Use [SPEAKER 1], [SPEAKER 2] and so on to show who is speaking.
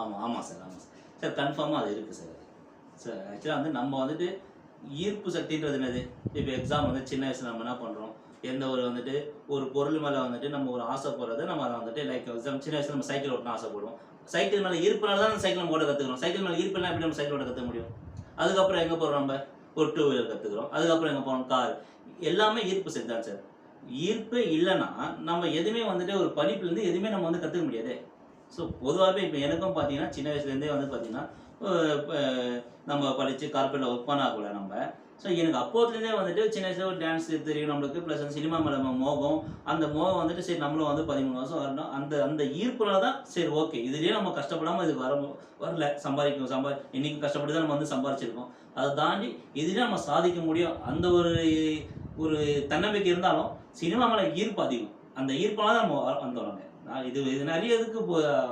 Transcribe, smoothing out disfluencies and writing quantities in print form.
[SPEAKER 1] ஆமாம் ஆமாம் சார் ஆமாம் சார் சார் கன்ஃபார்மாக அது இருக்குது சார். சார் ஆக்சுவலாக வந்து நம்ம வந்துட்டு ஈர்ப்பு சக்தின்றது என்னது? இப்போ எக்ஸாம் வந்து சின்ன வயசில் நம்ம என்ன பண்ணுறோம், எந்த ஒரு வந்துட்டு ஒரு பொருள் மேலே வந்துட்டு நம்ம ஒரு ஆசைப்படுறத நம்ம அதை வந்துட்டு லைக் எக்ஸாம் சின்ன வயசில் நம்ம சைக்கிள் ஓட்டணும் ஆசைப்படுவோம். சைக்கிள் மேலே ஈர்ப்புனால தான் சைக்கிள் நம்ம ஓட்ட கற்றுக்கிறோம். சைக்கிள் மேலே ஈர்ப்புனா எப்படி நம்ம சைக்கிள் ஓட்ட கற்றுக்க முடியும்? அதுக்கப்புறம் எங்கே போகிறோம் நம்ம? ஒரு டூ வீலர் கற்றுக்குறோம். அதுக்கப்புறம் எங்கே போகிறோம்? கார். எல்லாமே ஈர்ப்பு சக்தி தான் சார். ஈர்ப்பே இல்லைன்னா நம்ம எதுவுமே வந்துட்டு ஒரு படிப்புலேருந்து எதுவுமே நம்ம வந்து கற்றுக்க முடியாது. ஸோ பொதுவாகவே இப்போ எனக்கும் பார்த்தீங்கன்னா சின்ன வயசுலேருந்தே வந்து பார்த்தீங்கன்னா இப்போ நம்ம படித்து கார்பரேட்டில் ஒர்க் பண்ணால் கூட நம்ம ஸோ எனக்கு அப்போதுலேருந்தே வந்துட்டு சின்ன வயசில் ஒரு டான்ஸ் தெரியும் நம்மளுக்கு ப்ளஸ் வந்து சினிமா மேலே மோகம். அந்த மோகம் வந்துட்டு சரி நம்மளும் வந்து 13 வருஷம் வரணும் அந்த அந்த ஈர்ப்புனால தான் சரி ஓகே இதுலேயே நம்ம கஷ்டப்படாமல் இதுக்கு வரல இன்றைக்கி கஷ்டப்பட்டு தான் நம்ம வந்து சம்பாரிச்சிருக்கோம். அதை தாண்டி இதுலேயே நம்ம சாதிக்க முடியும் அந்த ஒரு ஒரு தன்னம்பிக்கை இருந்தாலும் சினிமா மேலே ஈர்ப்பு அதிகம். அந்த ஈர்ப்பால தான் நம்ம வந்தோம். இது நிறைய இதுக்கு